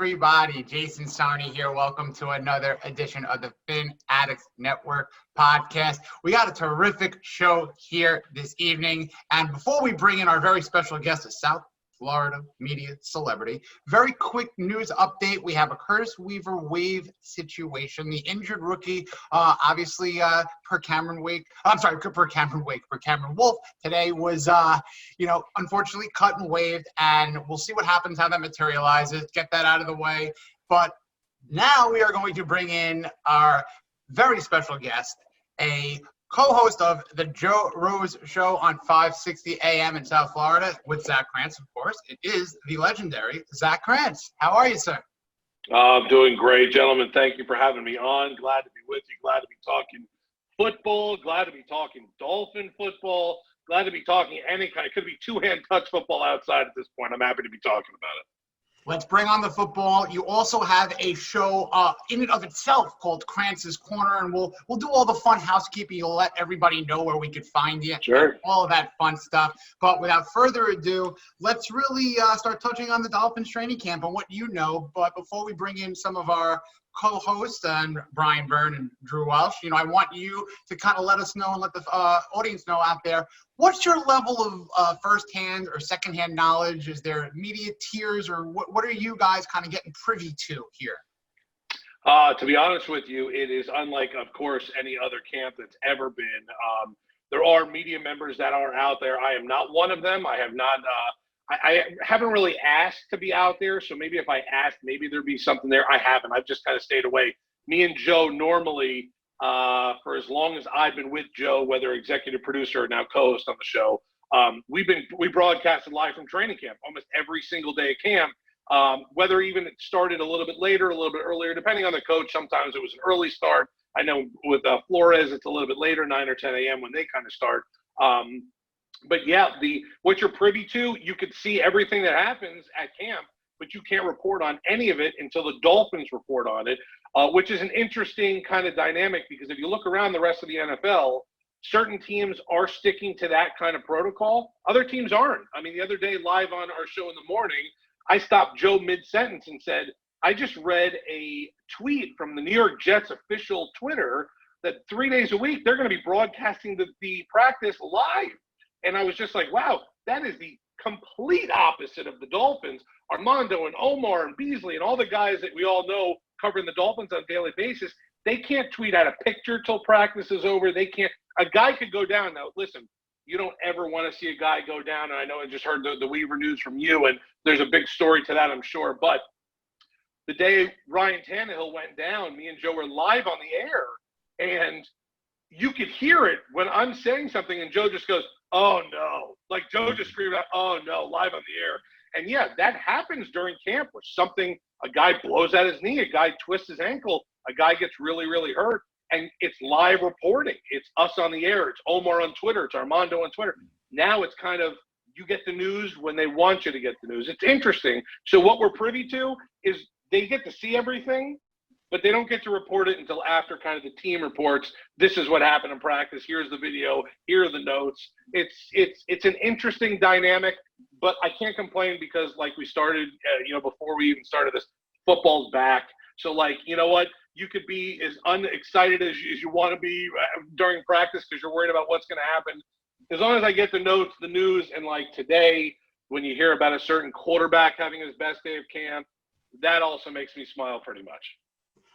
everybody? Jason Sarni here. Welcome to another edition of the Addicts Network podcast. We got a terrific show here this evening. And before we bring in our very special guest, a South Florida media celebrity, very quick news update. We have a Curtis Weaver waive situation. The injured rookie, obviously, per Cameron Wolf today was, unfortunately cut and waived, and we'll see what happens, how that materializes, get that out of the way. But now we are going to bring in our very special guest, a co-host of the Joe Rose Show on 560 AM in South Florida with Zach Krantz, of course. It is the legendary Zach Krantz. How are you, sir? I'm doing great, gentlemen. Thank you for having me on. Glad to be with you. Glad to be talking football. Glad to be talking Dolphin football. Glad to be talking any kind. It could be two-hand touch football outside at this point. I'm happy to be talking about it. Let's bring on the football. You also have a show in and of itself called Krantz's Corner, and we'll do all the fun housekeeping. You'll let everybody know where we could find you. Sure. All of that fun stuff. But without further ado, let's really start touching on the Dolphins training camp and what you know. But before we bring in some of our co-hosts and Brian Byrne and Drew Welsh, I want you to kind of let us know and let the audience know out there, what's your level of first-hand or second-hand knowledge? Is there media tiers, or what are you guys kind of getting privy to here? To be honest with you, it is unlike, of course, any other camp that's ever been. There are media members that are out there. I am not one of them. I have not I haven't really asked to be out there, so maybe if I asked, maybe there'd be something there. I haven't. I've just kind of stayed away. Me and Joe normally, for as long as I've been with Joe, whether executive producer or now co-host on the show, we broadcasted live from training camp almost every single day at camp, whether even it started a little bit later, a little bit earlier, depending on the coach. Sometimes it was an early start. I know with Flores, it's a little bit later, 9 or 10 a.m. when they kind of start. But yeah, what you're privy to, you could see everything that happens at camp, but you can't report on any of it until the Dolphins report on it, which is an interesting kind of dynamic, because if you look around the rest of the NFL, certain teams are sticking to that kind of protocol. Other teams aren't. I mean, the other day live on our show in the morning, I stopped Joe mid-sentence and said, I just read a tweet from the New York Jets official Twitter that 3 days a week, they're going to be broadcasting the practice live. And I was just like, wow, that is the complete opposite of the Dolphins. Armando and Omar and Beasley and all the guys that we all know covering the Dolphins on a daily basis, they can't tweet out a picture till practice is over. They can't. A guy could go down. Now, listen, you don't ever want to see a guy go down. And I know I just heard the Weaver news from you, and there's a big story to that, I'm sure. But the day Ryan Tannehill went down, me and Joe were live on the air, and you could hear it when I'm saying something, and Joe just goes, oh, no. Like, Joe just screamed out, oh, no, live on the air. And, yeah, that happens during camp where a guy blows out his knee, a guy twists his ankle, a guy gets really, really hurt, and it's live reporting. It's us on the air. It's Omar on Twitter. It's Armando on Twitter. Now it's kind of you get the news when they want you to get the news. It's interesting. So what we're privy to is they get to see everything, but they don't get to report it until after kind of the team reports, this is what happened in practice, here's the video, here are the notes. It's an interesting dynamic, but I can't complain because like we started, before we even started this, football's back. So like, you know what, you could be as unexcited as you want to be during practice because you're worried about what's going to happen. As long as I get the notes, the news, and like today, when you hear about a certain quarterback having his best day of camp, that also makes me smile pretty much.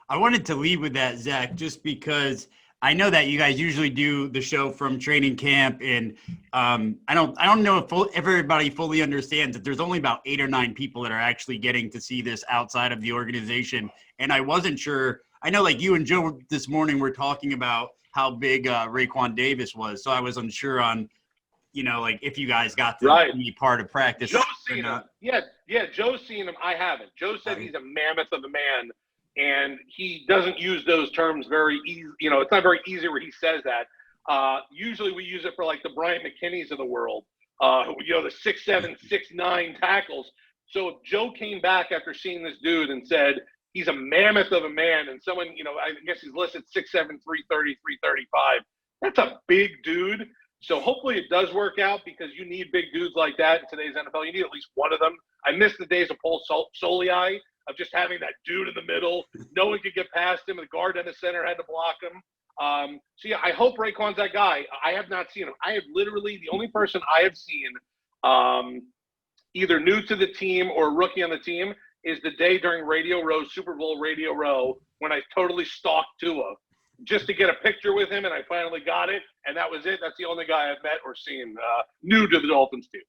I wanted to lead with that, Zach, just because I know that you guys usually do the show from training camp, and I don't know if everybody fully understands that there's only about 8 or 9 people that are actually getting to see this outside of the organization. And I wasn't sure. I know, like you and Joe this morning were talking about how big Raekwon Davis was, so I was unsure on, like if you guys got to be part of practice. Joe's seen him. Yeah, Joe's seen him. I haven't. Joe said he's a mammoth of a man. And he doesn't use those terms very easy. It's not very easy where he says that. Usually we use it for like the Bryant McKinneys of the world, the 6'7", 6'9" tackles. So if Joe came back after seeing this dude and said he's a mammoth of a man, and someone, I guess he's listed 6'7", 330, 335, that's a big dude. So hopefully it does work out because you need big dudes like that in today's NFL. You need at least one of them. I miss the days of Paul Soliai. of just having that dude in the middle. No one could get past him. The guard in the center had to block him. So, yeah, I hope Raekwon's that guy. I have not seen him. I have literally – the only person I have seen either new to the team or rookie on the team is the day during Radio Row, Super Bowl Radio Row, when I totally stalked Tua just to get a picture with him, and I finally got it, and that was it. That's the only guy I've met or seen new to the Dolphins team.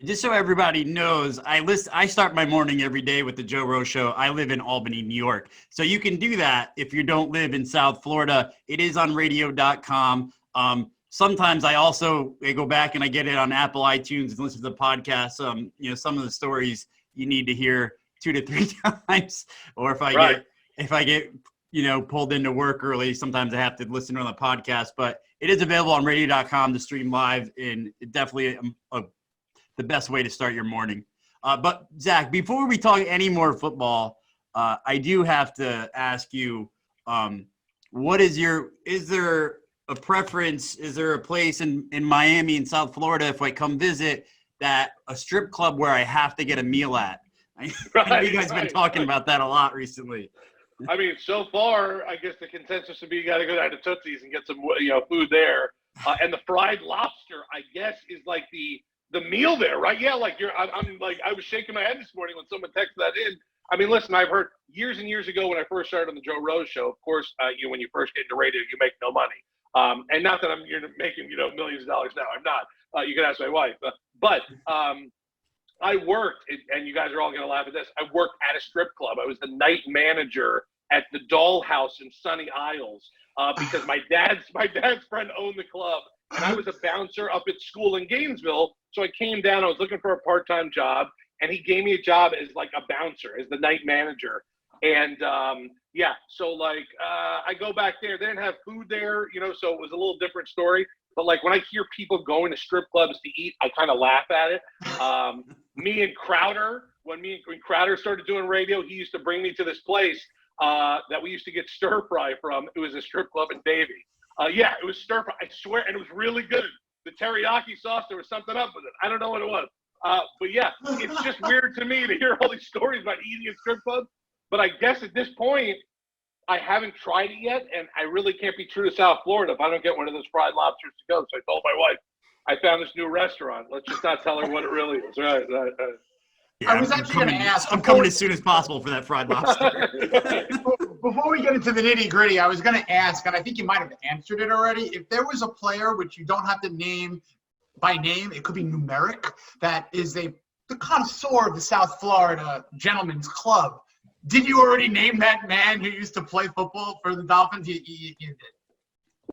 Just so everybody knows, I start my morning every day with the Joe Rowe Show. I live in Albany, New York. So you can do that if you don't live in South Florida. It is on radio.com. Sometimes I go back and I get it on Apple iTunes and listen to the podcast. Some of the stories you need to hear 2 to 3 times. Or if I get pulled into work early, sometimes I have to listen on the podcast. But it is available on radio.com to stream live, and definitely the best way to start your morning. But Zach, before we talk any more football, I do have to ask you, is there a preference? Is there a place in Miami and South Florida, if I come visit, that a strip club where I have to get a meal at? I know you guys have been talking about that a lot recently. I mean, so far, I guess the consensus would be you got to go down to Tootsie's and get some food there. And the fried lobster, I guess, is like the meal there, right? Yeah, like I'm like, I was shaking my head this morning when someone texted that in. I mean, listen, I've heard years and years ago when I first started on the Joe Rowe Show, of course, when you first get into radio, you make no money. And not that you're making, millions of dollars now. I'm not. You can ask my wife. But I worked, and you guys are all going to laugh at this. I worked at a strip club. I was the night manager at the Dollhouse in Sunny Isles because my dad's friend owned the club. And I was a bouncer up at school in Gainesville. So I came down. I was looking for a part-time job, and he gave me a job as like a bouncer, as the night manager. And so I go back there. They didn't have food there, so it was a little different story. But like when I hear people going to strip clubs to eat, I kind of laugh at it. Me and Crowder, when Crowder started doing radio, he used to bring me to this place that we used to get stir fry from. It was a strip club in Davie. It was stir fry, I swear, and it was really good. The teriyaki sauce, there was something up with it. I don't know what it was. But yeah, it's just weird to me to hear all these stories about eating at strip clubs. But I guess at this point, I haven't tried it yet, and I really can't be true to South Florida if I don't get one of those fried lobsters to go. So I told my wife, I found this new restaurant. Let's just not tell her what it really is. Right. Yeah, I was actually going to ask. I'm coming as soon as possible for that fried lobster. Before we get into the nitty gritty, I was going to ask, and I think you might have answered it already. If there was a player which you don't have to name by name, it could be numeric, that is the connoisseur of the South Florida Gentlemen's Club. Did you already name that man who used to play football for the Dolphins? You did.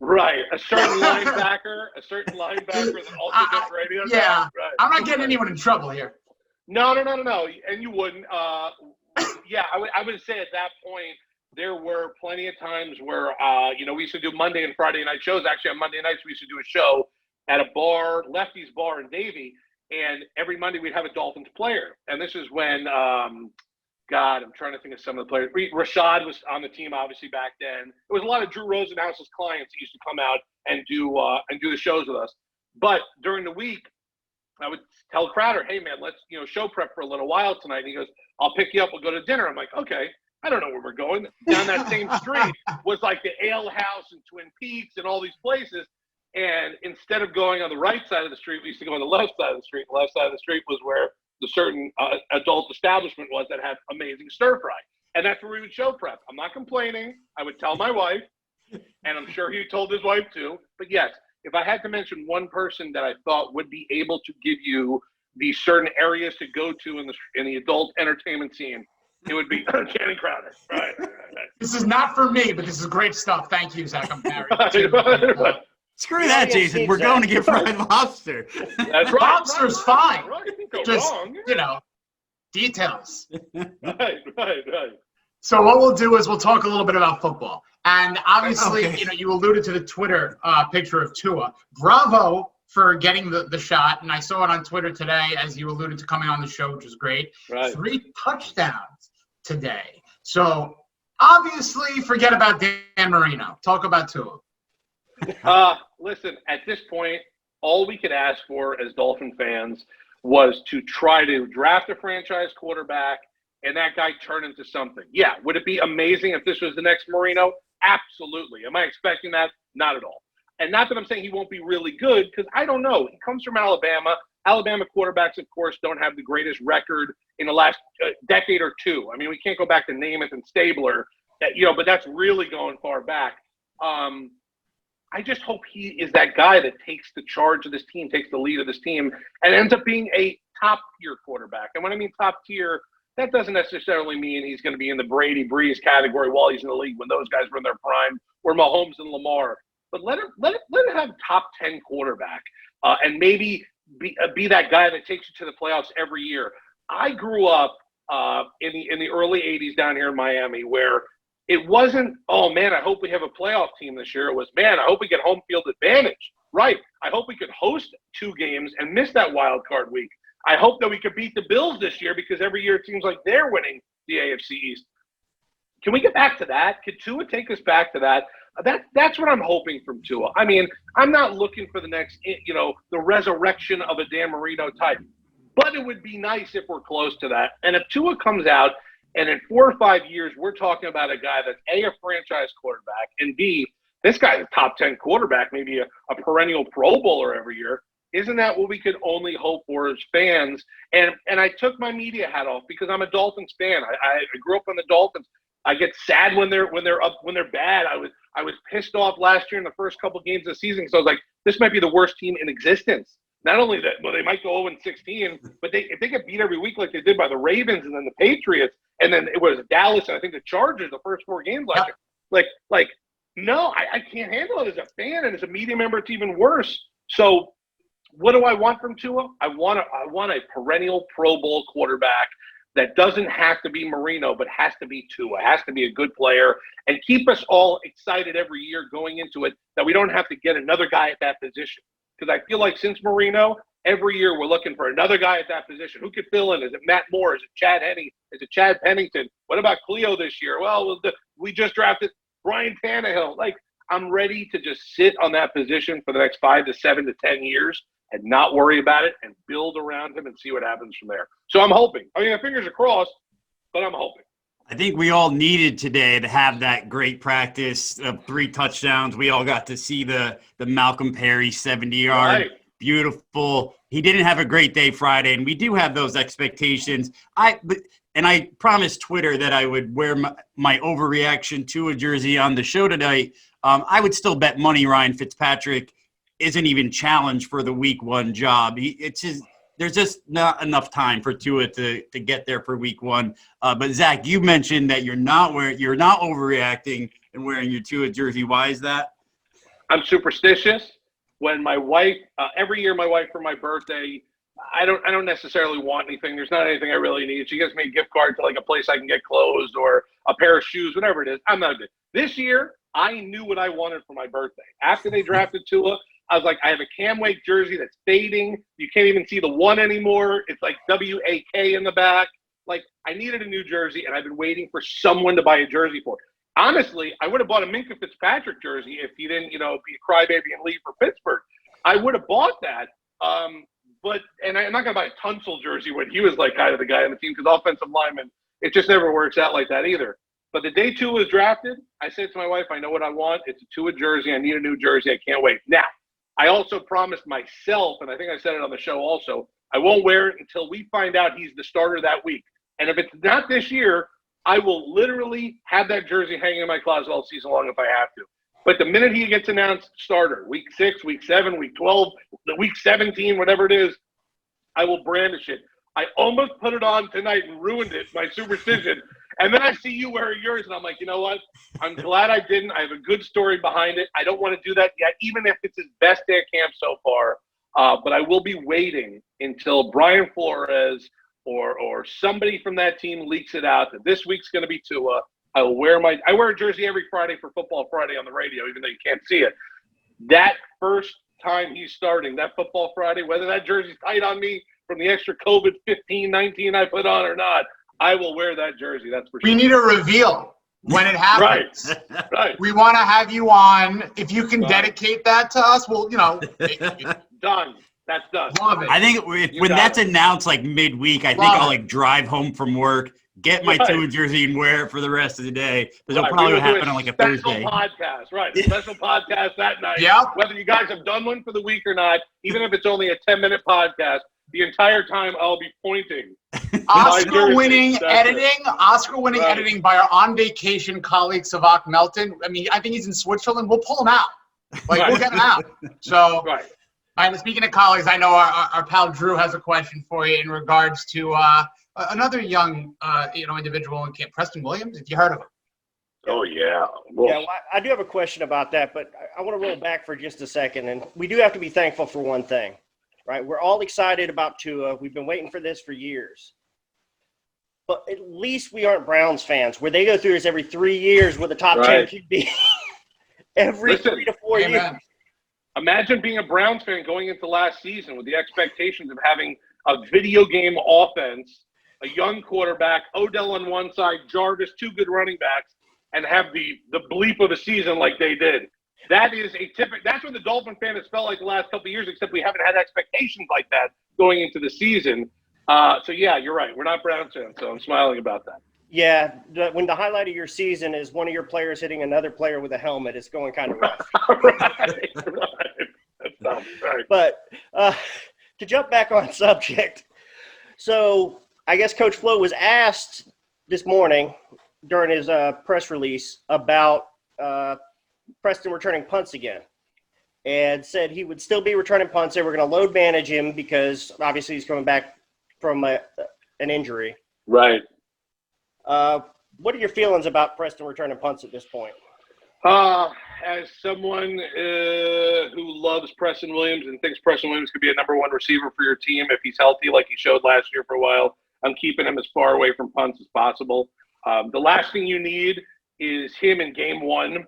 Right. A certain linebacker that also does radio. Yeah. Right. I'm not getting anyone in trouble here. No. And you wouldn't. I would say at that point, there were plenty of times where, we used to do Monday and Friday night shows. Actually, on Monday nights, we used to do a show at a bar, Lefty's Bar in Davie. And every Monday, we'd have a Dolphins player. And this is when, I'm trying to think of some of the players. Rashad was on the team, obviously, back then. There was a lot of Drew Rosenhaus's clients that used to come out and do the shows with us. But during the week, I would tell Crowder, hey, man, let's, show prep for a little while tonight. And he goes, I'll pick you up. We'll go to dinner. I'm like, okay. I don't know where we're going. Down that same street was like the Ale House and Twin Peaks and all these places. And instead of going on the right side of the street, we used to go on the left side of the street. The left side of the street was where the certain adult establishment was that had amazing stir fry. And that's where we would show prep. I'm not complaining. I would tell my wife, and I'm sure he told his wife too. But yes, if I had to mention one person that I thought would be able to give you these certain areas to go to in the adult entertainment scene, it would be Channing Crowder. Right. This is not for me, but this is great stuff. Thank you, Zach. I'm married. Screw that, Jason. We're going to get fried lobster. That's right. Lobster's fine. Right. Go just, wrong. Details. Right. So what we'll do is we'll talk a little bit about football. And obviously, okay. You alluded to the Twitter picture of Tua. Bravo for getting the shot. And I saw it on Twitter today, as you alluded to coming on the show, which is great. Right. 3 touchdowns today. So obviously, forget about Dan Marino. Talk about Tua. Listen, at this point, all we could ask for as Dolphin fans was to try to draft a franchise quarterback and that guy turn into something. Yeah, would it be amazing if this was the next Marino? Absolutely. Am I expecting that? Not at all. And not that I'm saying he won't be really good, because I don't know. He comes from Alabama. Alabama quarterbacks, of course, don't have the greatest record in the last decade or two. I mean, we can't go back to Namath and Stabler, but that's really going far back. I just hope he is that guy that takes the charge of this team, takes the lead of this team, and ends up being a top-tier quarterback. And when I mean top-tier, that doesn't necessarily mean he's going to be in the Brady Breeze category while he's in the league when those guys were in their prime, or Mahomes and Lamar. But let him have top 10 quarterback, and maybe be that guy that takes you to the playoffs every year. I grew up in the early 80s down here in Miami, where it wasn't, oh, man, I hope we have a playoff team this year. It was, man, I hope we get home field advantage. Right. I hope we could host 2 games and miss that wild card week. I hope that we could beat the Bills this year, because every year it seems like they're winning the AFC East. Can we get back to that? Could Tua take us back to that? That's what I'm hoping from Tua. I mean, I'm not looking for the next, the resurrection of a Dan Marino type. But it would be nice if we're close to that. And if Tua comes out, and in 4 or 5 years, we're talking about a guy that's A, a franchise quarterback, and B, this guy's a top 10 quarterback, maybe a perennial Pro Bowler every year. Isn't that what we could only hope for as fans? And I took my media hat off because I'm a Dolphins fan. I grew up on the Dolphins. I get sad when they're bad. I was pissed off last year in the first couple games of the season, because I was like, this might be the worst team in existence. Not only that, they might go 0-16, but if they get beat every week like they did by the Ravens and then the Patriots, and then it was Dallas and I think the Chargers the first 4 games last year. Like, no, I can't handle it as a fan, and as a media member, it's even worse. So what do I want from Tua? I want a perennial Pro Bowl quarterback that doesn't have to be Marino, but has to be Tua, has to be a good player, and keep us all excited every year going into it, that we don't have to get another guy at that position. Because I feel like since Marino, every year we're looking for another guy at that position. Who could fill in? Is it Matt Moore? Is it Chad Henne? Is it Chad Pennington? What about Cleo this year? Well, we just drafted Ryan Tannehill. Like, I'm ready to just sit on that position for the next 5 to 7 to 10 years and not worry about it and build around him and see what happens from there. So I'm hoping. I mean, my fingers are crossed, but I'm hoping. I think we all needed today to have that great practice of 3 touchdowns. We all got to see the Malcolm Perry 70-yard. Right. Beautiful. He didn't have a great day Friday, and we do have those expectations. I promised Twitter that I would wear my overreaction to a jersey on the show tonight. I would still bet money Ryan Fitzpatrick isn't even challenged for the week 1 job. There's just not enough time for Tua to get there for week 1. But Zach, you mentioned that you're not overreacting and wearing your Tua jersey. Why is that? I'm superstitious. When my wife, every year my wife for my birthday, I don't necessarily want anything. There's not anything I really need. She gives me a gift card to like a place I can get clothes or a pair of shoes, whatever it is. I'm not good. This year, I knew what I wanted for my birthday. After they drafted Tua, I was like, I have a Cam Wake jersey that's fading. You can't even see the 1 anymore. It's like W-A-K in the back. Like, I needed a new jersey, and I've been waiting for someone to buy a jersey for it. Honestly, I would have bought a Minkah Fitzpatrick jersey if he didn't, be a crybaby and leave for Pittsburgh. I would have bought that. But I'm not going to buy a Tunsil jersey when he was like kind of the guy on the team, because offensive linemen, it just never works out like that either. But the day Tua was drafted, I said to my wife, I know what I want. It's a Tua jersey. I need a new jersey. I can't wait. Now, I also promised myself, and I think I said it on the show also, I won't wear it until we find out he's the starter that week. And if it's not this year, I will literally have that jersey hanging in my closet all season long if I have to. But the minute he gets announced starter, week 6, week 7, week 12, week 17, whatever it is, I will brandish it. I almost put it on tonight and ruined it, my superstition. And then I see you wearing yours, and I'm like, you know what? I'm glad I didn't. I have a good story behind it. I don't want to do that yet, even if it's his best day of camp so far. But I will be waiting until Brian Flores or somebody from that team leaks it out that this week's going to be Tua. I wear a jersey every Friday for Football Friday on the radio, even though you can't see it. That first time he's starting, that Football Friday, whether that jersey's tight on me from the extra COVID 15, 19 I put on or not, I will wear that jersey. That's for sure. We need a reveal when it happens. Right. We want to have you on. If you can dedicate that to us, well, Done. That's done. Love it. I think when that's announced like midweek, I think I'll like drive home from work, get my Tune jersey, and wear it for the rest of the day. Because it'll probably happen on like a Thursday. Podcast, right? A special podcast that night. Yeah. Whether you guys have done one for the week or not, even if it's only a 10-minute podcast, the entire time I'll be pointing. Oscar-winning editing by our on-vacation colleague Savak Melton. I mean, I think he's in Switzerland. We'll pull him out. We'll get him out. So. Right. And speaking of colleagues, I know our pal Drew has a question for you in regards to another young, individual in camp, Preston Williams. If you heard of him. Oh yeah. Yeah, well, I do have a question about that, but I want to roll back for just a second, and we do have to be thankful for one thing, right? We're all excited about Tua. We've been waiting for this for years, but at least we aren't Browns fans, where they go through this every 3 years with a top 10 QB every 3 to 4 years. Imagine being a Browns fan going into last season with the expectations of having a video game offense, a young quarterback, Odell on one side, Jarvis, 2 good running backs, and have the bleep of the season like they did. That is that's what the Dolphin fan has felt like the last couple of years, except we haven't had expectations like that going into the season. So yeah, you're right. We're not Browns fans, so I'm smiling about that. Yeah, when the highlight of your season is one of your players hitting another player with a helmet, it's going kind of rough. Right. That sounds right. But to jump back on subject, so I guess Coach Flo was asked this morning during his press release about Preston returning punts again, and said he would still be returning punts. They were going to load manage him because obviously he's coming back from an injury. Right. What are your feelings about Preston returning punts at this point? As someone who loves Preston Williams and thinks Preston Williams could be a number 1 receiver for your team if he's healthy like he showed last year for a while, I'm keeping him as far away from punts as possible. The last thing you need is him in game 1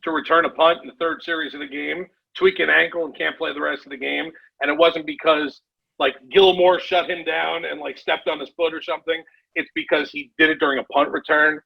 to return a punt in the 3rd series of the game, tweak an ankle and can't play the rest of the game. And it wasn't because like Gilmore shut him down and like stepped on his foot or something. It's because he did it during a punt return.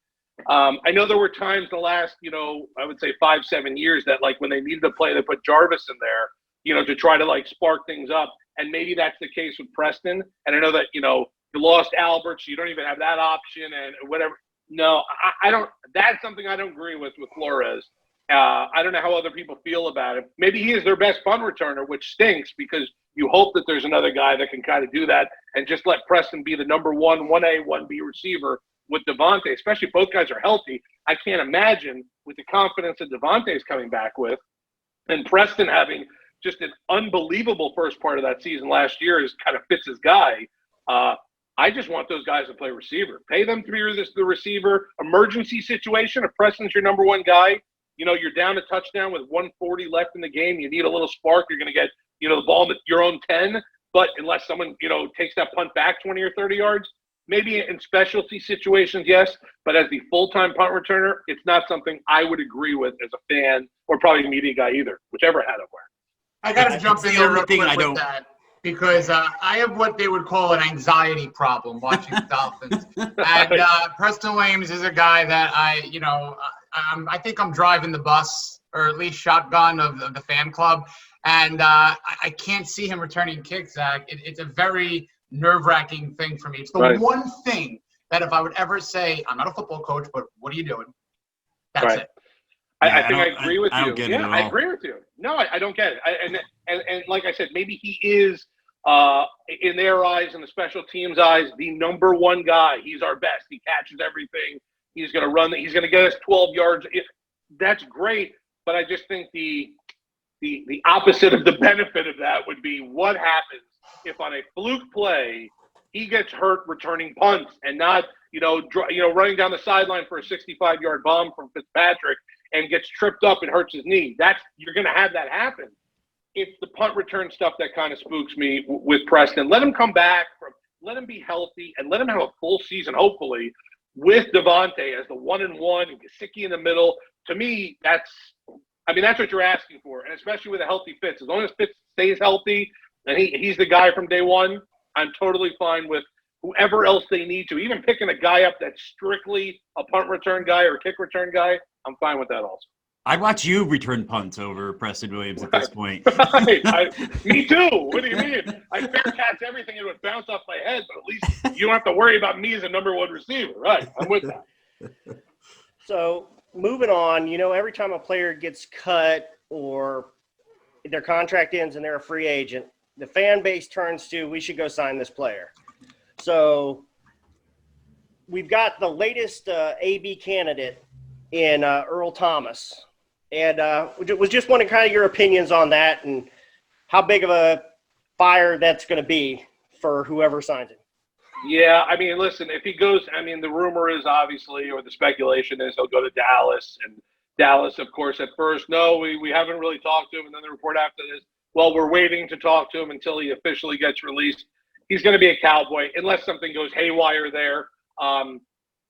I know there were times the last, I would say 5-7 years that like when they needed to play, they put Jarvis in there, to try to like spark things up. And maybe that's the case with Preston. And I know that, you lost Albert, so you don't even have that option and whatever. No, I don't. That's something I don't agree with Flores. I don't know how other people feel about it. Maybe he is their best punt returner, which stinks because you hope that there's another guy that can kind of do that and just let Preston be the number 1, 1A, 1B receiver with Devontae, especially if both guys are healthy. I can't imagine with the confidence that Devontae is coming back with and Preston having just an unbelievable first part of that season last year is kind of fits his guy. I just want those guys to play receiver. Pay them to be the receiver. Emergency situation, if Preston's your number 1 guy, you're down a touchdown with 1:40 left in the game. You need a little spark. You're going to get, the ball in your own 10. But unless someone, takes that punt back 20 or 30 yards, maybe in specialty situations, yes. But as the full-time punt returner, it's not something I would agree with as a fan or probably a media guy either, whichever hat I'm wearing. I got to jump in there real quick with that because I have what they would call an anxiety problem watching the Dolphins. And Preston Williams is a guy that I think I'm driving the bus or at least shotgun of the fan club. And I can't see him returning kicks, Zach. It's a very nerve-wracking thing for me. It's the one thing that if I would ever say, I'm not a football coach, but what are you doing? That's it. I think I agree with you. I agree with you. No, I don't get it. And like I said, maybe he is, in their eyes and the special teams' eyes, the number 1 guy. He's our best. He catches everything. He's going to run. He's going to get us 12 yards. That's great, but I just think the opposite of the benefit of that would be what happens if on a fluke play he gets hurt returning punts and not running down the sideline for a 65-yard bomb from Fitzpatrick and gets tripped up and hurts his knee. You're going to have that happen. It's the punt return stuff that kind of spooks me with Preston. Let him come back, let him be healthy, and let him have a full season, hopefully, with Devontae as the 1-1 and Gesicki in the middle. To me, that's what you're asking for, and especially with a healthy Fitz. As long as Fitz stays healthy and he's the guy from day 1, I'm totally fine with whoever else they need to. Even picking a guy up that's strictly a punt return guy or a kick return guy, I'm fine with that also. I'd watch you return punts over Preston Williams at this point. Right. Me too. What do you mean? I fair catch everything and it would bounce off my head, but at least you don't have to worry about me as a number one receiver. Right. I'm with that. So moving on, every time a player gets cut or their contract ends and they're a free agent, the fan base turns to, we should go sign this player. So we've got the latest AB candidate in Earl Thomas. And was just wondering kind of your opinions on that and how big of a fire that's going to be for whoever signs him. Yeah, I mean, listen, if he goes, I mean, the rumor is obviously, or the speculation is he'll go to Dallas. And Dallas, of course, at first, no, we haven't really talked to him. And then the report after this, well, we're waiting to talk to him until he officially gets released. He's going to be a Cowboy unless something goes haywire there.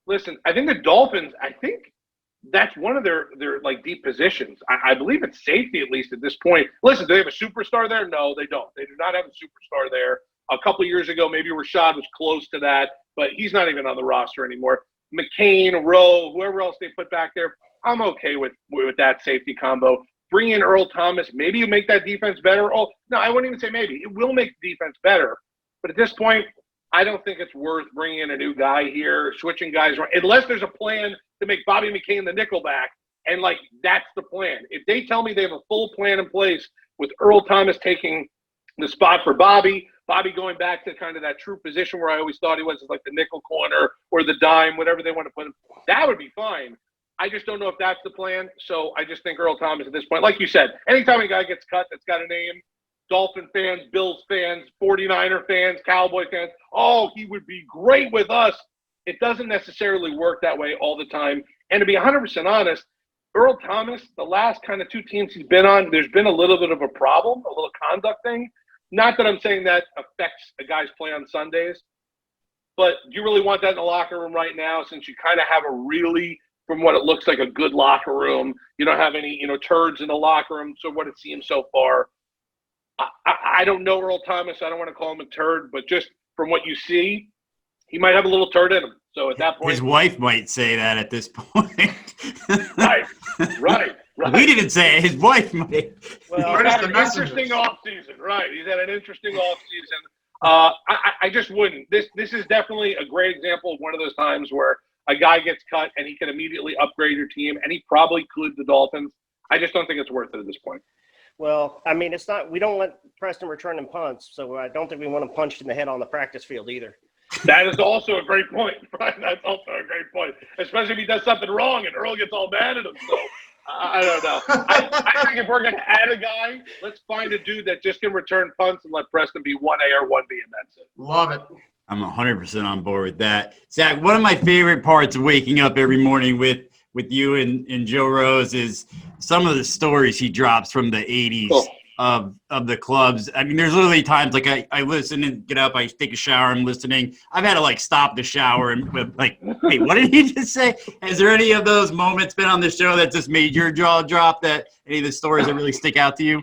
Listen, I think the Dolphins, that's one of their like deep positions. I believe it's safety, at least at this point. Listen, do they have a superstar there? No, they don't. They do not have a superstar there. A couple of years ago, maybe Rashad was close to that, but he's not even on the roster anymore. McCain, Rowe, whoever else they put back there, I'm okay with that safety combo. Bring in Earl Thomas. Maybe you make that defense better. Oh, no, I wouldn't even say maybe. It will make the defense better. But at this point, I don't think it's worth bringing in a new guy here, switching guys around, unless there's a plan to make Bobby McCain the nickel back. And, that's the plan. If they tell me they have a full plan in place with Earl Thomas taking the spot for Bobby going back to kind of that true position where I always thought he was, like the nickel corner or the dime, whatever they want to put him, that would be fine. I just don't know if that's the plan. So I just think Earl Thomas at this point, like you said, anytime a guy gets cut that's got a name, Dolphin fans, Bills fans, 49er fans, Cowboy fans, oh, he would be great with us. It doesn't necessarily work that way all the time. And to be 100% honest, Earl Thomas, the last kind of two teams he's been on, there's been a little bit of a problem, a little conduct thing. Not that I'm saying that affects a guy's play on Sundays, but do you really want that in the locker room right now since you kind of have a really, from what it looks like, a good locker room? You don't have any, turds in the locker room, so what it seems so far. I don't know Earl Thomas. I don't want to call him a turd, but just from what you see, he might have a little turd in him. So at that point, his wife might say that at this point. Right. We didn't say it. His wife might. Well, he's had an interesting offseason. Right. He's had an interesting offseason. I just wouldn't. This is definitely a great example of one of those times where a guy gets cut and he can immediately upgrade your team, and he probably could the Dolphins. I just don't think it's worth it at this point. Well, I mean, it's not. We don't want Preston returning punts, so I don't think we want him punched in the head on the practice field either. That is also a great point, Brian. That's also a great point, especially if he does something wrong and Earl gets all mad at him. So I don't know. I think if we're going to add a guy, let's find a dude that just can return punts and let Preston be 1A or 1B, and that's it. Love it. I'm 100% on board with that. Zach, one of my favorite parts of waking up every morning with you and Joe Rose is some of the stories he drops from the 80s of the clubs. I mean, there's literally times like I listen and get up, I take a shower, I'm listening. I've had to stop the shower and hey, what did he just say? Has there any of those moments been on the show that just made your jaw drop, that any of the stories that really stick out to you?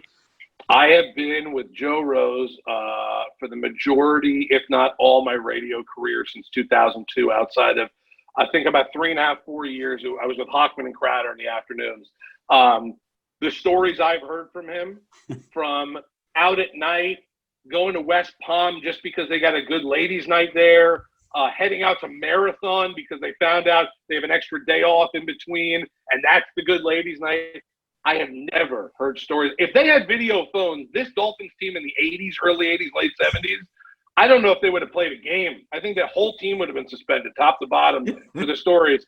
I have been with Joe Rose for the majority, if not all, my radio career since 2002, outside of, I think, about 3.5, 4 years. I was with Hockman and Crowder in the afternoons. The stories I've heard from him, from out at night, going to West Palm just because they got a good ladies' night there, heading out to Marathon because they found out they have an extra day off in between, and that's the good ladies' night. I have never heard stories. If they had video phones, this Dolphins team in the 80s, early 80s, late 70s, I don't know if they would have played a game. I think that whole team would have been suspended, top to bottom, for the stories.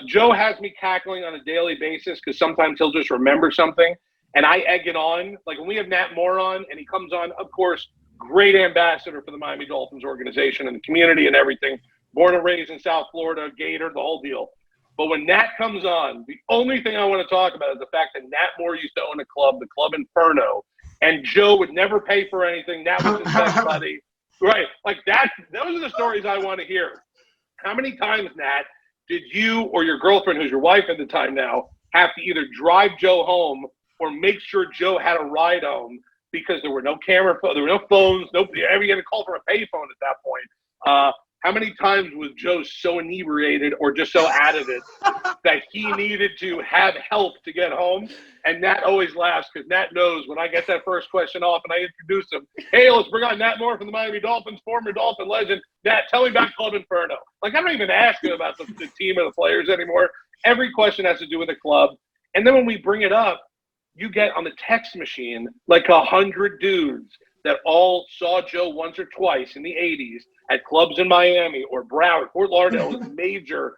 Joe has me cackling on a daily basis because sometimes he'll just remember something, and I egg it on. Like when we have Nat Moore on, and he comes on, of course, great ambassador for the Miami Dolphins organization and the community and everything. Born and raised in South Florida, Gator, the whole deal. But when Nat comes on, the only thing I want to talk about is the fact that Nat Moore used to own a club, the Club Inferno, and Joe would never pay for anything. Nat was his best buddy. Right. Those are the stories I want to hear. How many times, Nat, did you or your girlfriend, who's your wife at the time now, have to either drive Joe home or make sure Joe had a ride home because there were no camera, there were no phones, nobody ever had to call for a payphone at that point. how many times was Joe so inebriated or just so out of it that he needed to have help to get home? And Nat always laughs because Nat knows when I get that first question off and I introduce him, hey, let's bring on Nat Moore from the Miami Dolphins, former Dolphin legend. Nat, tell me about Club Inferno. Like, I don't even ask him about the team or the players anymore. Every question has to do with the club. And then when we bring it up, you get on the text machine like 100 dudes that all saw Joe once or twice in the 80s at clubs in Miami or Broward. Fort Lauderdale was major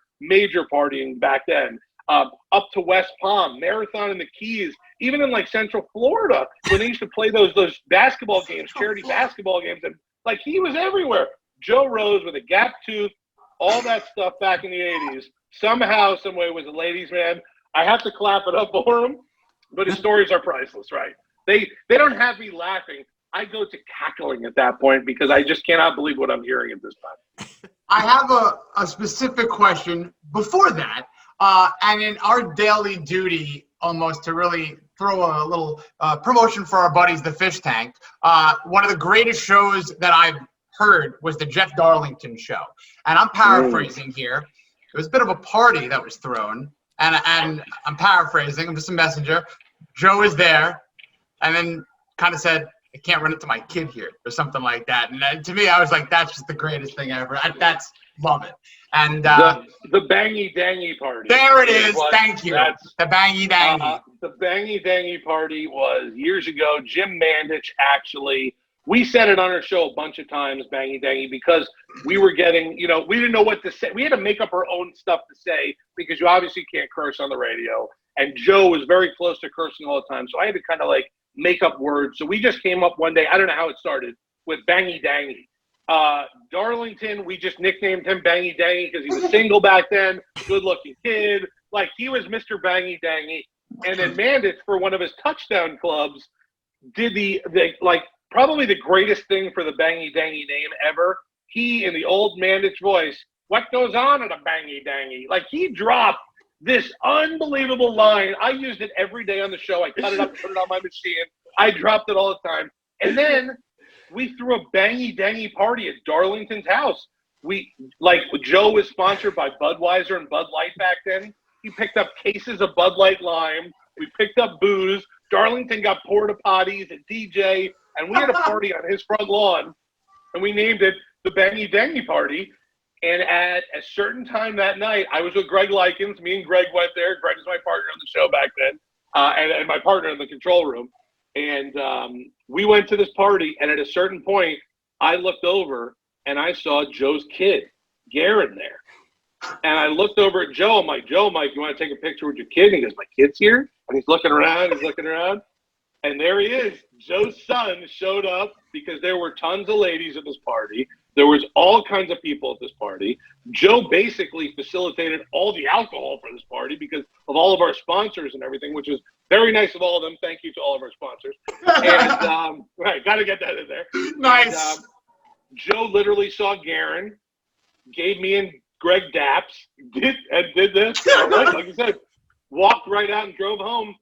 partying back then. Up to West Palm, Marathon in the Keys, even in like Central Florida when they used to play those basketball games, charity basketball games, and like he was everywhere. Joe Rose with a gap tooth, all that stuff back in the 80s. Somehow, some way was a ladies' man. I have to clap it up for him, but his stories are priceless, right? They don't have me laughing. I go to cackling at that point because I just cannot believe what I'm hearing at this time. I have a specific question before that. And in our daily duty, almost to really throw a little promotion for our buddies, the Fish Tank, one of the greatest shows that I've heard was the Jeff Darlington show. And I'm paraphrasing here. It was a bit of a party that was thrown. And I'm paraphrasing. I'm just a messenger. Joe is there and then kind of said, I can't run into my kid here or something like that. And to me, I was like, that's just the greatest thing ever. Love it. And the Bangy Dangy party. There it is. Thank you. The Bangy Dangy. The Bangy Dangy party was years ago. Jim Mandich, actually, we said it on our show a bunch of times, Bangy Dangy, because we were getting, we didn't know what to say. We had to make up our own stuff to say because you obviously can't curse on the radio. And Joe was very close to cursing all the time. So I had to kind of like make up words. So we just came up one day, I don't know how it started, with Bangy Dangy. Darlington, we just nicknamed him Bangy Dangy because he was single back then, good-looking kid. Like, he was Mr. Bangy Dangy. And then Mandich, for one of his touchdown clubs, did the probably the greatest thing for the Bangy Dangy name ever. He, in the old Mandich voice, what goes on at a Bangy Dangy? Like, he dropped this unbelievable line. I used it every day on the show. I cut it up, put it on my machine. I dropped it all the time. And then we threw a Bangy Dangy party at Darlington's house. Joe was sponsored by Budweiser and Bud Light back then. He picked up cases of Bud Light Lime. We picked up booze. Darlington got porta potties, a DJ, and we had a party on his front lawn. And we named it the Bangy Dangy Party. And at a certain time that night, I was with Greg Likens. Me and Greg went there. Greg was my partner on the show back then, and my partner in the control room. And we went to this party, and at a certain point, I looked over, and I saw Joe's kid, Garen, there. And I looked over at Joe. I'm like, Joe, Mike, you want to take a picture with your kid? And he goes, my kid's here? And he's looking around. And there he is. Joe's son showed up because there were tons of ladies at this party. There was all kinds of people at this party. Joe basically facilitated all the alcohol for this party because of all of our sponsors and everything, which was very nice of all of them. Thank you to all of our sponsors. And right, got to get that in there. Nice. And, Joe literally saw Garen, gave me and Greg daps, did this. Like you said, walked right out and drove home.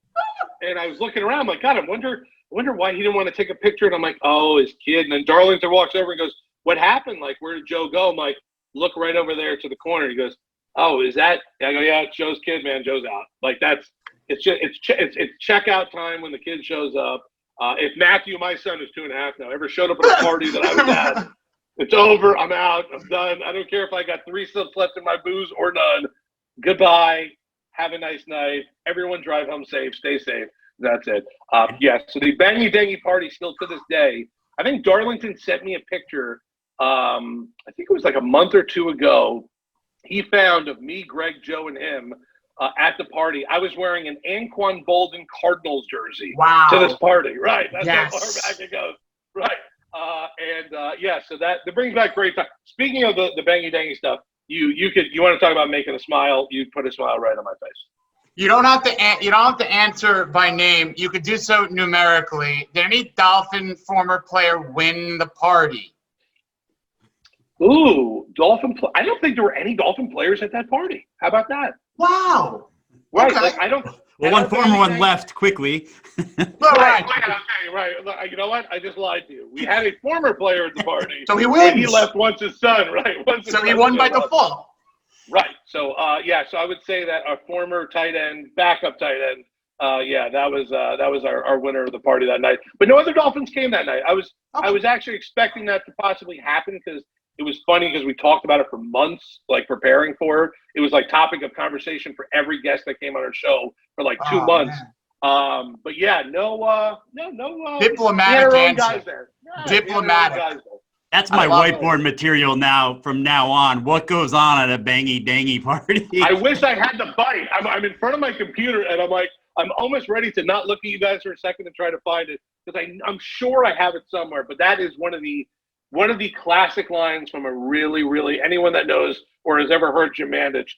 And I was looking around, I'm like, God, I wonder why he didn't want to take a picture. And I'm like, oh, his kid. And then Darlington walks over and goes, what happened? Like, where did Joe go? I'm like, look right over there to the corner. He goes, oh, is that? I go, yeah, it's Joe's kid, man. Joe's out. Like, it's checkout time when the kid shows up. If Matthew, my son, who's 2.5 now, ever showed up at a party that I was at, it's over. I'm out. I'm done. I don't care if I got 3 sips left in my booze or none. Goodbye. Have a nice night. Everyone drive home safe. Stay safe. That's it. So the Bangy Dangy party still to this day. I think Darlington sent me a picture. I think it was like a month or 2 ago. He found of me, Greg, Joe, and him at the party. I was wearing an Anquan Bolden Cardinals jersey to this party. Right. That's how far back it goes. Right. So that brings back great time. Speaking of the Bangy Dangy stuff, you want to talk about making a smile? You put a smile right on my face. You don't have to answer by name. You could do so numerically. Did any Dolphin former player win the party? Ooh, I don't think there were any Dolphin players at that party. How about that? Wow. Right. Okay. Like, Well, one former one left quickly. Right. You know what? I just lied to you. We had a former player at the party. So he wins. He left once his son, right? So he won by default. Right. So, so I would say that our former tight end, backup tight end, that was our winner of the party that night. But no other Dolphins came that night. I was actually expecting that to possibly happen because it was funny because we talked about it for months, like preparing for it. It was like topic of conversation for every guest that came on our show for like 2 months. Man. But yeah, no diplomatic answer. Guys there. Yeah, diplomatic. Guys there. That's my whiteboard material now. From now on, what goes on at a bangy dangy party? I wish I had the bite. I'm in front of my computer and I'm almost ready to not look at you guys for a second and try to find it because I'm sure I have it somewhere. But that is one of the classic lines from a really anyone that knows or has ever heard Jim Mandich.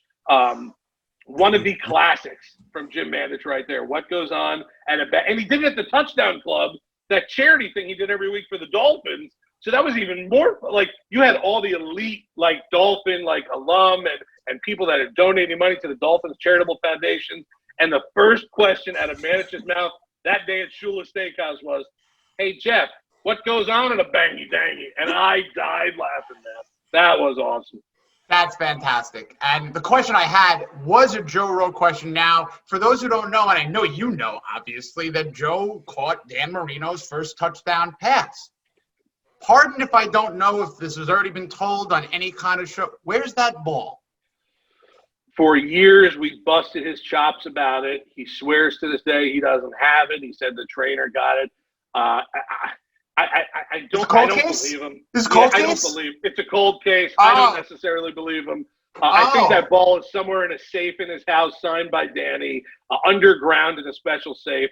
One of the classics from Jim Mandich right there. What goes on at and he did it at the Touchdown Club, that charity thing he did every week for the Dolphins. So that was even more like you had all the elite like Dolphin like alum and people that had donated money to the Dolphins charitable foundation. And the first question out of Manich's mouth that day at Shula Steakhouse was, "Hey Jeff, what goes on in a bangy dangy?" And I died laughing, man. That was awesome. That's fantastic. And the question I had was a Joe Rowe question. Now, for those who don't know, and I know you know, obviously, that Joe caught Dan Marino's first touchdown pass. Pardon if I don't know if this has already been told on any kind of show. Where's that ball? For years, we busted his chops about it. He swears to this day he doesn't have it. He said the trainer got it. I don't believe him. This is a cold case? I don't believe it's a cold case. I don't necessarily believe him. I think that ball is somewhere in a safe in his house, signed by Danny, underground in a special safe.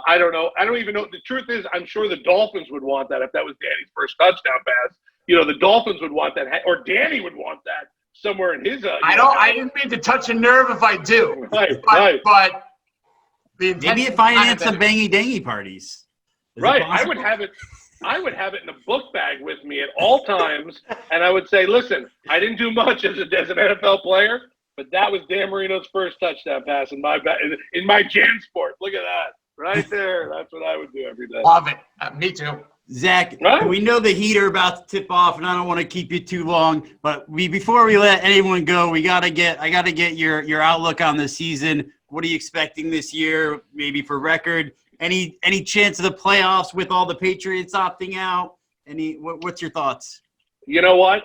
I don't know. I don't even know. The truth is, I'm sure the Dolphins would want that if that was Danny's first touchdown pass. You know, the Dolphins would want that, or Danny would want that somewhere in his. I didn't mean to touch a nerve if I do. Right. But maybe if finance some bangy dangy parties. Right. I would have it in a book bag with me at all times, and I would say, "Listen, I didn't do much as an NFL player, but that was Dan Marino's first touchdown pass in my Jan Sport. Look at that, right there. That's what I would do every day." Love it. Me too. Zach, we know the heat are about to tip off, and I don't want to keep you too long. But before we let anyone go, I gotta get your outlook on the season. What are you expecting this year? Maybe for record. Any chance of the playoffs with all the Patriots opting out? What's your thoughts? You know what?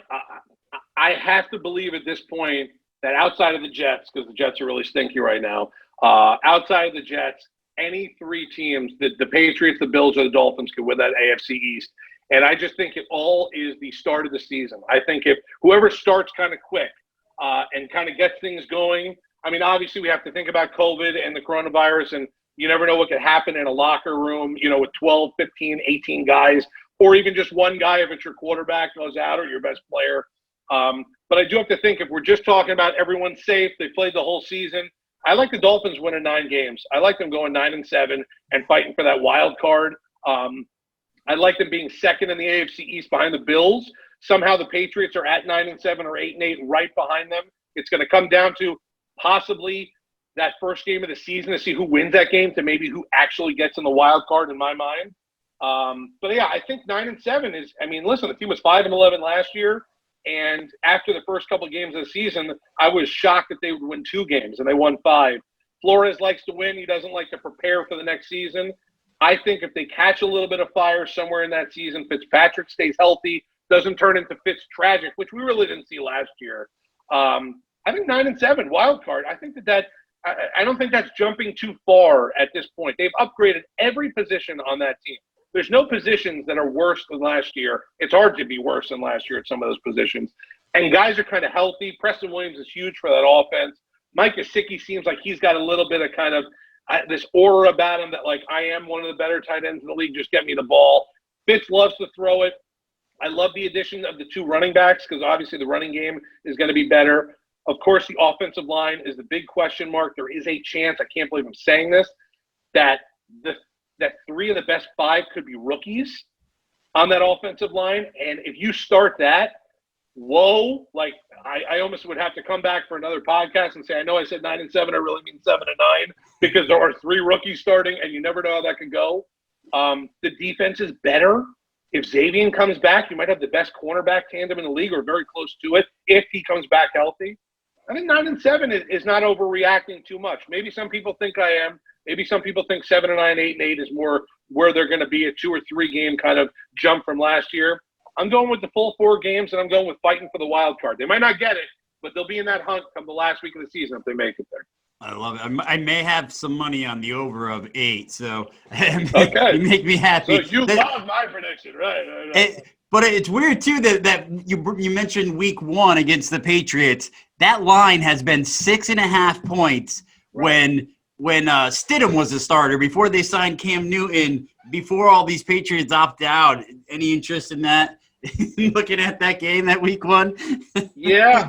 I have to believe at this point that outside of the Jets, because the Jets are really stinky right now, outside of the Jets, any three teams, the Patriots, the Bills, or the Dolphins could win that AFC East. And I just think it all is the start of the season. I think if whoever starts kind of quick and kind of gets things going, I mean, obviously we have to think about COVID and the coronavirus, and you never know what could happen in a locker room, you know, with 12, 15, 18 guys, or even just one guy if it's your quarterback goes out or your best player. But I do have to think if we're just talking about everyone's safe, they played the whole season. I like the Dolphins winning 9 games. I like them going 9-7 and fighting for that wild card. I like them being second in the AFC East behind the Bills. Somehow the Patriots are at 9-7 or 8-8 right behind them. It's going to come down to possibly that first game of the season to see who wins that game to maybe who actually gets in the wild card in my mind. But yeah, I think 9-7 is, I mean, listen, the team was 5-11 last year. And after the first couple of games of the season, I was shocked that they would win 2 games, and they won 5. Flores likes to win. He doesn't like to prepare for the next season. I think if they catch a little bit of fire somewhere in that season, Fitzpatrick stays healthy, doesn't turn into Fitztragic, which we really didn't see last year. I think 9-7, wild card. I think I don't think that's jumping too far at this point. They've upgraded every position on that team. There's no positions that are worse than last year. It's hard to be worse than last year at some of those positions. And guys are kind of healthy. Preston Williams is huge for that offense. Mike Gesicki seems like he's got a little bit of kind of this aura about him that, like, I am one of the better tight ends in the league. Just get me the ball. Fitz loves to throw it. I love the addition of the 2 running backs because obviously the running game is going to be better. Of course, the offensive line is the big question mark. There is a chance, I can't believe I'm saying this, that 3 of the best 5 could be rookies on that offensive line. And if you start that, whoa, like I almost would have to come back for another podcast and say, I know I said 9-7, I really mean 7-9, because there are 3 rookies starting and you never know how that could go. The defense is better. If Xavier comes back, you might have the best cornerback tandem in the league, or very close to it, if he comes back healthy. I think 9-7 is not overreacting too much. Maybe some people think I am. Maybe some people think 7-9, 8-8 is more where they're going to be, a 2 or 3 game kind of jump from last year. I'm going with the full 4 games, and I'm going with fighting for the wild card. They might not get it, but they'll be in that hunt come the last week of the season if they make it there. I love it. I may have some money on the over of 8, so Okay. you make me happy. So you love my prediction, right? But it's weird too that you mentioned week 1 against the Patriots. That line has been 6.5 points when Stidham was the starter, before they signed Cam Newton, before all these Patriots opted out. Any interest in that? Looking at that game, that week 1? Yeah,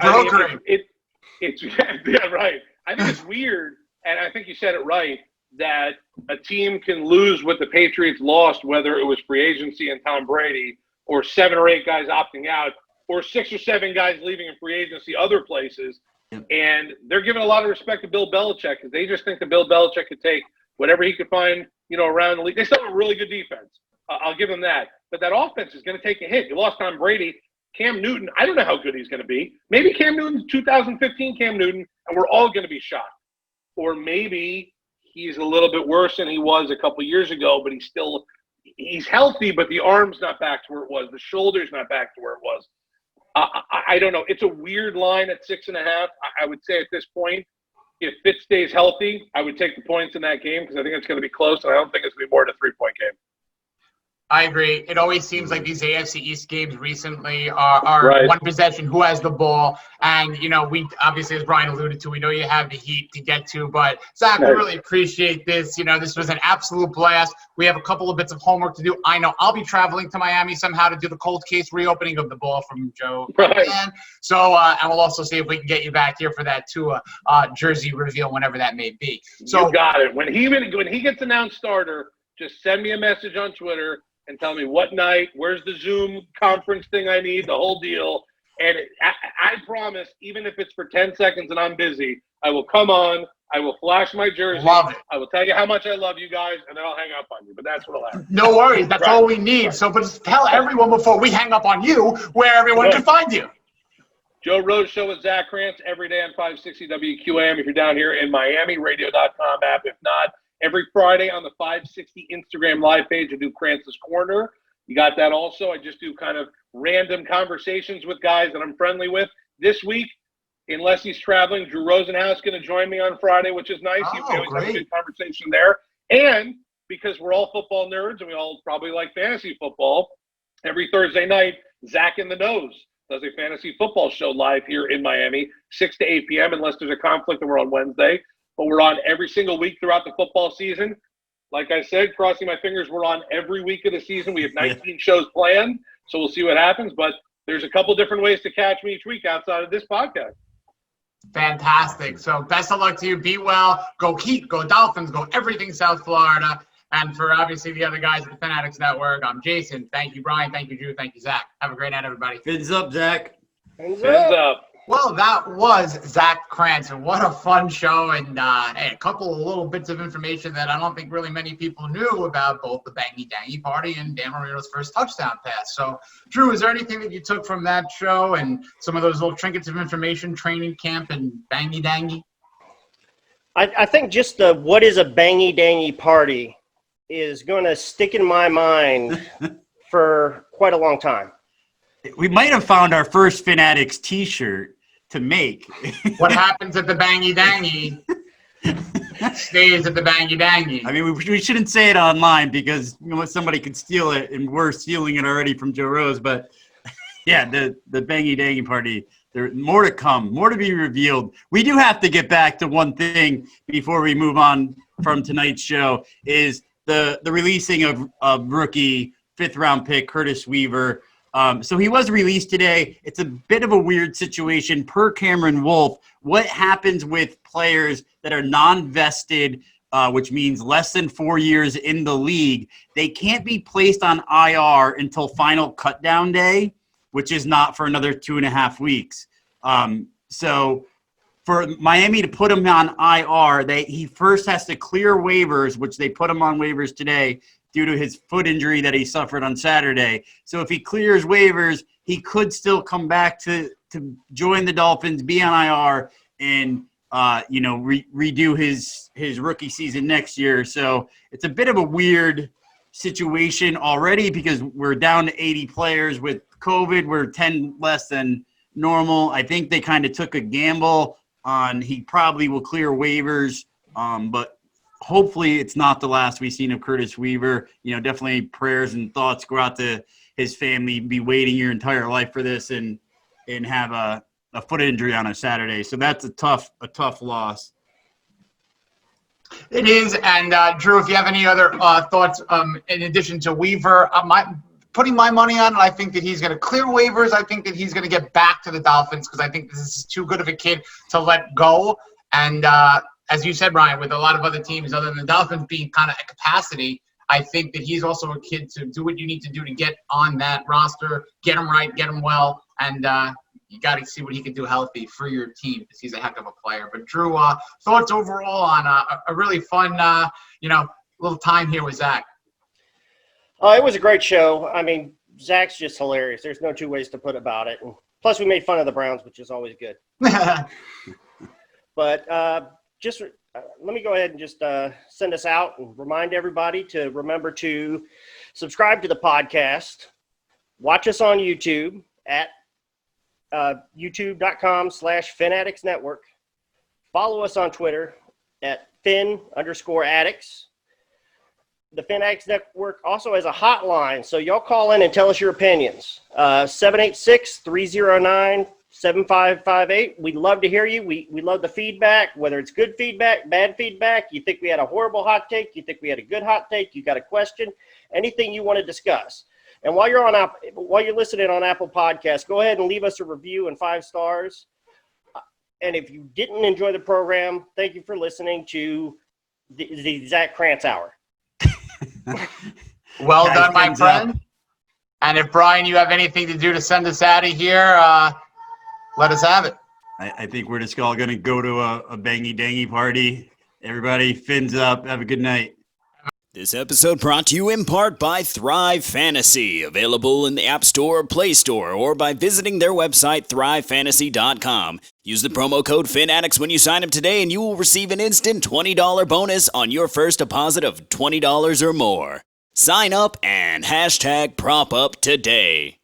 it's yeah, right. I think it's weird, and I think you said it right, that a team can lose what the Patriots lost, whether it was free agency and Tom Brady, or 7 or 8 guys opting out, or 6 or 7 guys leaving in free agency other places. Yep. And they're giving a lot of respect to Bill Belichick, because they just think that Bill Belichick could take whatever he could find, around the league. They still have a really good defense. I'll give them that. But that offense is going to take a hit. You lost Tom Brady. Cam Newton, I don't know how good he's going to be. Maybe Cam Newton's 2015 Cam Newton, and we're all going to be shocked. Or maybe he's a little bit worse than he was a couple years ago, but he's healthy, but the arm's not back to where it was. The shoulder's not back to where it was. I don't know. It's a weird line at 6.5. I would say at this point, if Fitz stays healthy, I would take the points in that game, because I think it's going to be close, and I don't think it's going to be more than a 3-point game. I agree. It always seems like these AFC East games recently are right. One possession, who has the ball. And, we obviously, as Brian alluded to, we know you have the heat to get to. But, Zach, we really appreciate this. This was an absolute blast. We have a couple of bits of homework to do. I know I'll be traveling to Miami somehow to do the cold case reopening of the ball from Joe. Right. So, and we'll also see if we can get you back here for that Tua jersey reveal, whenever that may be. So, you got it. When he gets announced starter, just send me a message on Twitter and tell me what night, where's the Zoom conference thing I need, the whole deal. And I promise, even if it's for 10 seconds and I'm busy, I will come on, I will flash my jersey. Love it. I will tell you how much I love you guys, and then I'll hang up on you. But that's what will happen. No worries. That's all we need. Right. So, but just tell everyone before we hang up on you where everyone can find you. Joe Rose Show with Zach Krantz every day on 560 WQAM. If you're down here in Miami, radio.com app. If not, every Friday on the 560 Instagram live page, I do Krantz's Corner. You got that also. I just do kind of random conversations with guys that I'm friendly with. This week, unless he's traveling, Drew Rosenhaus is going to join me on Friday, which is nice. We always have a good conversation there. And because we're all football nerds and we all probably like fantasy football, every Thursday night, Zach in the Nose does a fantasy football show live here in Miami, 6 to 8 p.m., unless there's a conflict and we're on Wednesday. But we're on every single week throughout the football season. Like I said, crossing my fingers, we're on every week of the season. We have 19 shows planned, so we'll see what happens. But there's a couple different ways to catch me each week outside of this podcast. Fantastic. So best of luck to you. Be well. Go Heat. Go Dolphins. Go everything South Florida. And for obviously the other guys at the Fanatics Network, I'm Jason. Thank you, Brian. Thank you, Drew. Thank you, Zach. Have a great night, everybody. Fins up, Zach. Fins up. Well, that was Zach Krantz, and what a fun show, and a couple of little bits of information that I don't think really many people knew about both the Bangy Dangy party and Dan Marino's first touchdown pass. So, Drew, is there anything that you took from that show and some of those little trinkets of information, training camp and Bangy Dangy? I think just the what is a Bangy Dangy party is going to stick in my mind for quite a long time. We might have found our first Fanatics T-shirt to make. What happens at the Bangy Dangy stays at the Bangy Dangy. I mean, we shouldn't say it online because somebody could steal it, and we're stealing it already from Joe Rose. But yeah, the Bangy Dangy party. There's more to come, more to be revealed. We do have to get back to one thing before we move on from tonight's show. Is the releasing of rookie 5th-round pick Curtis Weaver. So he was released today. It's a bit of a weird situation per Cameron Wolf. What happens with players that are non-vested, which means less than 4 years in the league? They can't be placed on IR until final cutdown day. which is not for another 2.5 weeks. So for Miami to put him on IR, he first has to clear waivers, which they put him on waivers today due to his foot injury that he suffered on Saturday. So if he clears waivers, he could still come back to join the Dolphins, be on IR, and redo his rookie season next year. So it's a bit of a weird situation already because we're down to 80 players with COVID. We're 10 less than normal. I think they kind of took a gamble on he probably will clear waivers, but hopefully it's not the last we've seen of Curtis Weaver. Definitely prayers and thoughts go out to his family. Be waiting your entire life for this and have a foot injury on a Saturday. So that's a tough loss. It is. And Drew, if you have any other thoughts in addition to Weaver, putting my money on it, I think that he's going to clear waivers. I think that he's going to get back to the Dolphins because I think this is too good of a kid to let go. And as you said, Brian, with a lot of other teams other than the Dolphins being kind of at capacity, I think that he's also a kid to do what you need to do to get on that roster, get him right, get him well, and you got to see what he can do healthy for your team because he's a heck of a player. But Drew, thoughts overall on a really fun, little time here with Zach? It was a great show. I mean, Zach's just hilarious. There's no two ways to put about it. And plus, we made fun of the Browns, which is always good. But let me go ahead and just send us out and remind everybody to remember to subscribe to the podcast. Watch us on YouTube at youtube.com/FinAddictsNetwork. Follow us on Twitter at Fin_Addicts. The Fin Addicts Network also has a hotline, so y'all call in and tell us your opinions. 786-309-7558. We'd love to hear you. We love the feedback, whether it's good feedback, bad feedback. You think we had a horrible hot take? You think we had a good hot take? You got a question? Anything you want to discuss. And while you're listening on Apple Podcasts, go ahead and leave us a review and 5 stars. And if you didn't enjoy the program, thank you for listening to the Zach Krantz Hour. Well done, my friend. And if, Brian, you have anything to do to send us out of here, let us have it. I think we're just all going to go to a bangy-dangy party. Everybody, fins up. Have a good night. This episode brought to you in part by Thrive Fantasy, available in the App Store or Play Store, or by visiting their website, thrivefantasy.com. Use the promo code FinAddicts when you sign up today, and you will receive an instant $20 bonus on your first deposit of $20 or more. Sign up and #PropUp today.